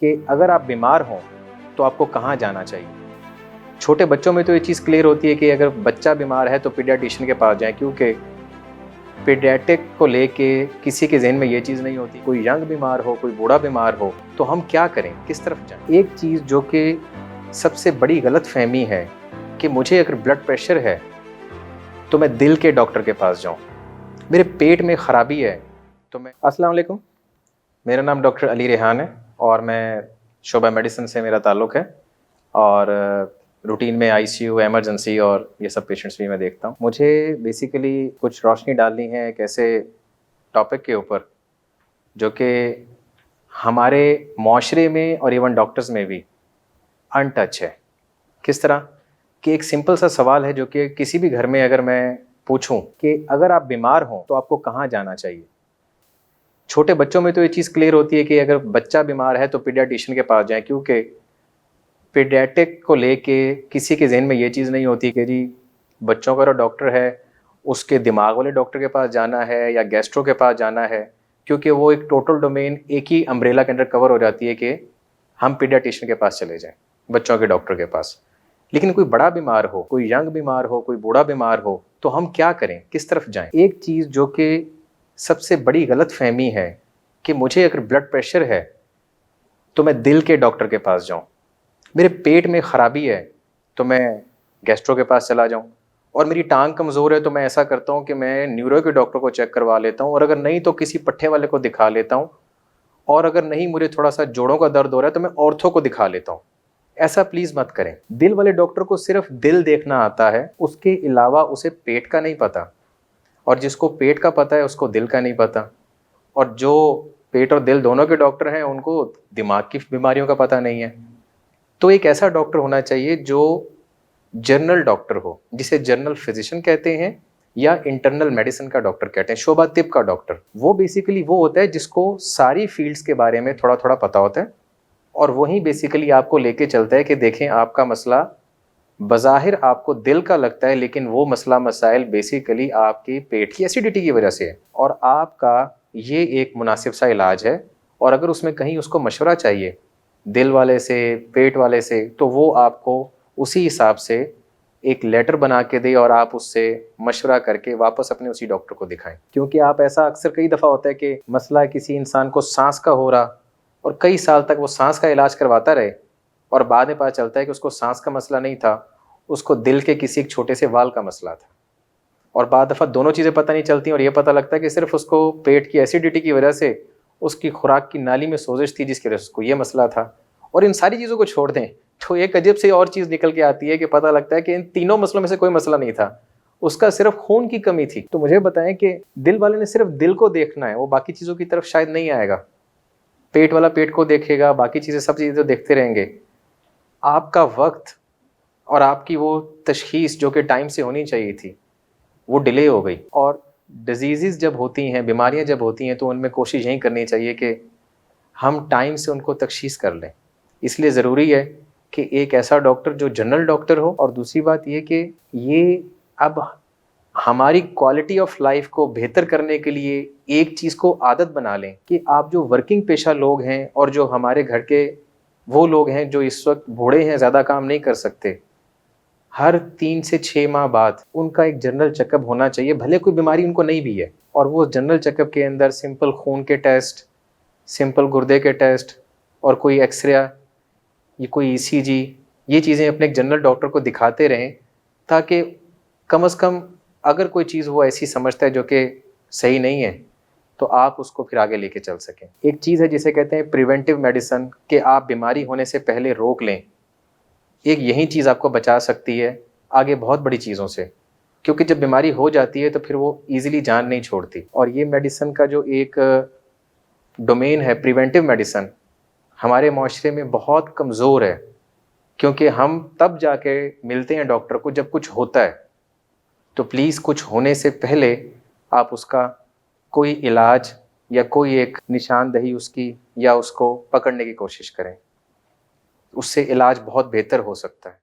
कि अगर आप बीमार हों तो आपको कहाँ जाना चाहिए। छोटे बच्चों में तो ये चीज़ क्लियर होती है कि अगर बच्चा बीमार है तो पीडियाट्रिशियन के पास जाएं, क्योंकि पीडियाट्रिक को लेके किसी के जहन में ये चीज़ नहीं होती। कोई यंग बीमार हो, कोई बूढ़ा बीमार हो तो हम क्या करें, किस तरफ जाएं। एक चीज़ जो कि सबसे बड़ी गलतफहमी है कि मुझे अगर ब्लड प्रेशर है तो मैं दिल के डॉक्टर के पास जाऊं, मेरे पेट में ख़राबी है तो मैं। अस्सलाम वालेकुम, मेरा नाम डॉक्टर अली रेहान है और मैं शोबा मेडिसिन से मेरा ताल्लुक़ है और रूटीन में आईसीयू, एमरजेंसी और ये सब पेशेंट्स भी मैं देखता हूँ। मुझे बेसिकली कुछ रोशनी डालनी है एक ऐसे टॉपिक के ऊपर जो कि हमारे माशरे में और इवन डॉक्टर्स में भी अनटच है। किस तरह कि एक सिंपल सा सवाल है जो कि किसी भी घर में अगर मैं पूछूं कि अगर आप बीमार हों तो आपको कहाँ जाना चाहिए। छोटे बच्चों में तो ये चीज़ क्लियर होती है कि अगर बच्चा बीमार है तो पीडियाट्रिशियन के पास जाएं, क्योंकि पीडियाट्रिक को लेके किसी के जहन में ये चीज़ नहीं होती कि जी बच्चों का डॉक्टर है, उसके दिमाग वाले डॉक्टर के पास जाना है या गैस्ट्रो के पास जाना है, क्योंकि वो एक टोटल डोमेन एक ही अम्ब्रेला के अंदर कवर हो जाती है कि हम पीडियाट्रिशियन के पास चले जाएं, बच्चों के डॉक्टर के पास। लेकिन कोई बड़ा बीमार हो, कोई यंग बीमार हो, कोई बूढ़ा बीमार हो तो हम क्या करें, किस तरफ जाएं। एक चीज़ जो कि सबसे बड़ी गलतफहमी है कि मुझे अगर ब्लड प्रेशर है तो मैं दिल के डॉक्टर के पास जाऊं, मेरे पेट में ख़राबी है तो मैं गैस्ट्रो के पास चला जाऊं, और मेरी टांग कमज़ोर है तो मैं ऐसा करता हूं कि मैं न्यूरो के डॉक्टर को चेक करवा लेता हूं, और अगर नहीं तो किसी पट्ठे वाले को दिखा लेता हूं, और अगर नहीं मुझे थोड़ा सा जोड़ों का दर्द हो रहा है तो मैं ऑर्थो को दिखा लेता हूं। ऐसा प्लीज़ मत करें। दिल वाले डॉक्टर को सिर्फ दिल देखना आता है, उसके अलावा उसे पेट का नहीं पता, और जिसको पेट का पता है उसको दिल का नहीं पता, और जो पेट और दिल दोनों के डॉक्टर हैं उनको दिमाग की बीमारियों का पता नहीं है। तो एक ऐसा डॉक्टर होना चाहिए जो जनरल डॉक्टर हो, जिसे जनरल फिजिशियन कहते हैं या इंटरनल मेडिसिन का डॉक्टर कहते हैं, शोबा तिब का डॉक्टर। वो बेसिकली वो होता है जिसको सारी फील्ड्स के बारे में थोड़ा थोड़ा पता होता है, और वही बेसिकली आपको लेके चलता है कि देखें आपका मसला बज़ाहिर आपको दिल का लगता है, लेकिन वो मसला मसाइल बेसिकली आपकी पेट की एसिडिटी की वजह से है, और आपका ये एक मुनासिब सा इलाज है। और अगर उसमें कहीं उसको मशवरा चाहिए दिल वाले से, पेट वाले से, तो वो आपको उसी हिसाब से एक लेटर बना के दे और आप उससे मशवरा करके वापस अपने उसी डॉक्टर को दिखाएं। क्योंकि आप ऐसा अक्सर कई दफ़ा होता है कि मसला किसी इंसान को सांस का हो रहा और कई साल तक वो सांस का इलाज करवाता रहे, और बाद में पता चलता है कि उसको सांस का मसला नहीं था, उसको दिल के किसी एक छोटे से वाल का मसला था। और बाद दफ़ा दोनों चीज़ें पता नहीं चलती और ये पता लगता है कि सिर्फ उसको पेट की एसिडिटी की वजह से उसकी खुराक की नाली में सोजिश थी जिसकी वजह से उसको ये मसला था। और इन सारी चीज़ों को छोड़ दें तो एक अजीब से और चीज़ निकल के आती है कि पता लगता है कि इन तीनों मसलों में से कोई मसला नहीं था, उसका सिर्फ खून की कमी थी। तो मुझे बताएं कि दिल वाले ने सिर्फ दिल को देखना है, वो बाकी चीज़ों की तरफ शायद नहीं आएगा। पेट वाला पेट को देखेगा, बाकी चीज़ें सब चीज़ें तो देखते रहेंगे। आपका वक्त और आपकी वो तशखीस जो कि टाइम से होनी चाहिए थी वो डिले हो गई। और डिजीज़ जब होती हैं, बीमारियां जब होती हैं, तो उनमें कोशिश यही करनी चाहिए कि हम टाइम से उनको तशखीस कर लें। इसलिए ज़रूरी है कि एक ऐसा डॉक्टर जो जनरल डॉक्टर हो, और दूसरी बात ये कि ये अब हमारी क्वालिटी ऑफ लाइफ को बेहतर करने के लिए एक चीज़ को आदत बना लें कि आप जो वर्किंग पेशा लोग हैं और जो हमारे घर के वो लोग हैं जो इस वक्त बूढ़े हैं, ज़्यादा काम नहीं कर सकते, हर 3 से 6 माह बाद उनका एक जनरल चेकअप होना चाहिए, भले कोई बीमारी उनको नहीं भी है। और वो जनरल चेकअप के अंदर सिंपल खून के टेस्ट, सिंपल गुर्दे के टेस्ट, और कोई एक्सरे, ये कोई ईसीजी, ये चीज़ें अपने एक जनरल डॉक्टर को दिखाते रहें, ताकि कम से कम अगर कोई चीज़ वो ऐसी समझता है जो कि सही नहीं है तो आप उसको फिर आगे लेके चल सकें। एक चीज़ है जिसे कहते हैं प्रिवेंटिव मेडिसिन, कि आप बीमारी होने से पहले रोक लें। एक यही चीज़ आपको बचा सकती है आगे बहुत बड़ी चीज़ों से, क्योंकि जब बीमारी हो जाती है तो फिर वो ईज़िली जान नहीं छोड़ती। और ये मेडिसिन का जो एक डोमेन है प्रिवेंटिव मेडिसिन, हमारे माशरे में बहुत कमज़ोर है, क्योंकि हम तब जाके मिलते हैं डॉक्टर को जब कुछ होता है। तो प्लीज़ कुछ होने से पहले आप उसका कोई इलाज या कोई एक निशानदही उसकी या उसको पकड़ने की कोशिश करें, उससे इलाज बहुत बेहतर हो सकता है।